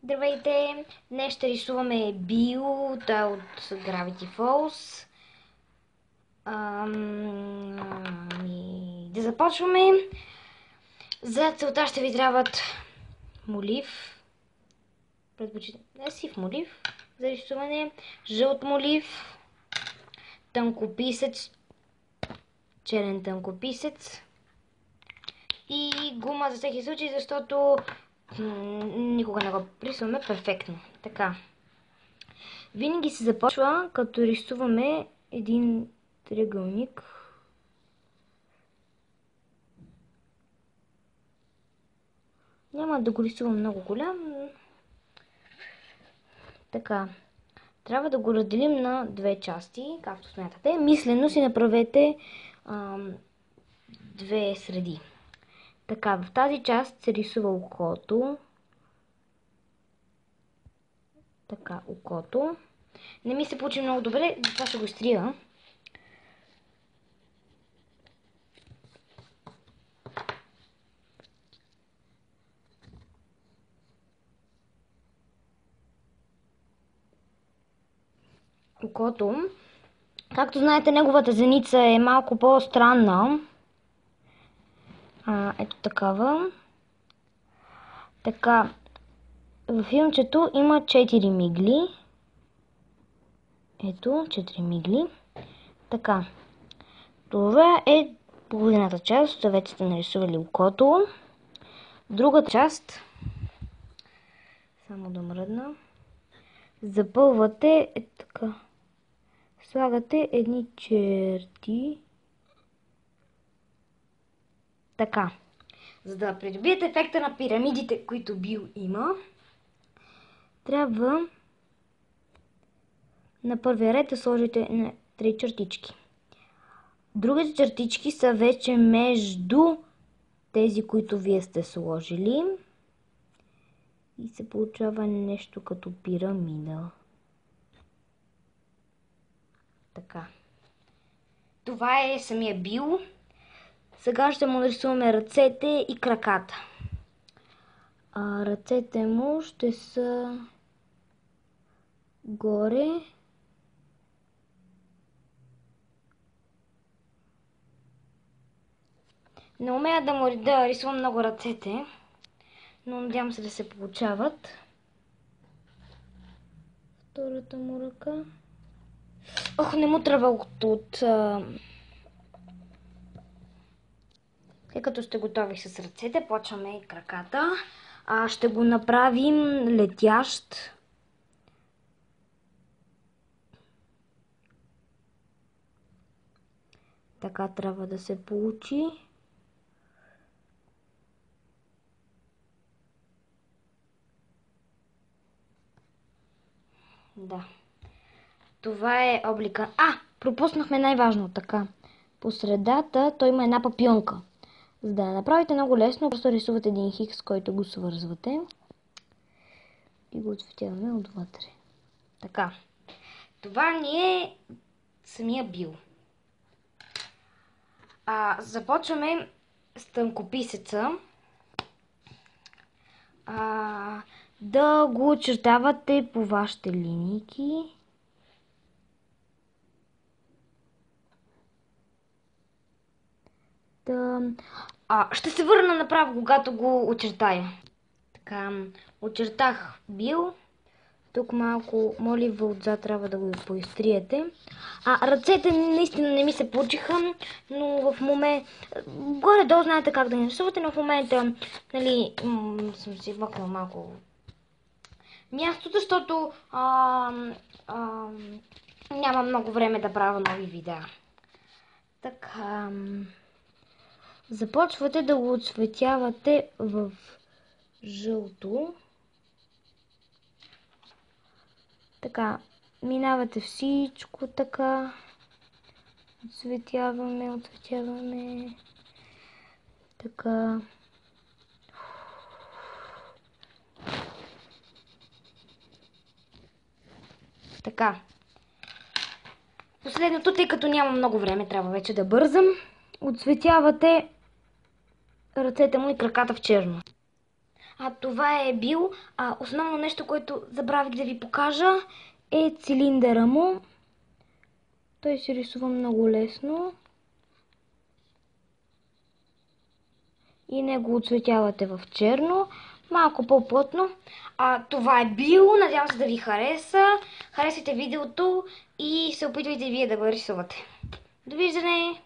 Здравейте! Днес ще рисуваме Био, той е от Gravity Falls. Да започваме. За целта ще ви трябват молив. Сив молив за рисуване, жълт молив, тънкописец, черен тънкописец и гума за всеки случай, защото никога не го рисуваме перфектно. Така. Винаги се започва като рисуваме един триъгълник. Няма да го рисувам много голям. Така. Трябва да го разделим на две части, както смятате. Мислено си направете две среди. Така, в тази част се рисува окото. Така, окото. Не ми се получи много добре, затова ще го изтрия. Окото. Както знаете, неговата зеница е малко по-странна. Ето такава. Така, в филмчето има 4 мигли. Ето, 4 мигли. Така, това е половината част. Вече сте нарисували окото. Другата част, само да мръдна, запълвате така. Слагате едни черти. Така. За да придобиете ефекта на пирамидите, които Био има, трябва на първия ред да сложите 3 чертички. Другите чертички са вече между тези, които вие сте сложили. И се получава нещо като пирамида. Така. Това е самия Био. Сега ще му нарисуваме ръцете и краката. Ръцете му ще са горе. Не умея да рисувам много ръцете, но надявам се да се получават. Втората му ръка. Ох, не му тръгва от... Тъй като сте готови с ръцете, почваме и краката. Ще го направим летящ. Така трябва да се получи. Да. Това е облика. Пропуснахме най-важно. Така. По средата той има една папионка. За да я направите много лесно, просто рисувате един хикс, който го свързвате. И го отцветяваме отвътре. Така. Това ни е самия Био. Започваме с тънкописеца. Да го очертавате по вашите линийки. Ще се върна направо, когато го очертая. Така, очертах Био. Тук малко моливо отзад трябва да го поизтриете. Ръцете наистина не ми се получиха, но в момента... Горе-долу знаете как да не рисувате, но в момента, нали, съм си въкнал малко място, защото няма много време да правя нови видеа. Така... Започвате да го отцветявате в жълто. Така, минавате всичко така. Отцветяваме. Така. Така. Последното, тъй като няма много време, трябва вече да бързам. Отцветявате ръцете му и краката в черно. Това е Бил. Основно нещо, което забравих да ви покажа, е цилиндъра му. Той се рисува много лесно. И не го оцветявате в черно. Малко по-плътно. Това е Бил. Надявам се да ви хареса. Харесайте видеото и се опитвайте вие да го рисувате. Довиждане!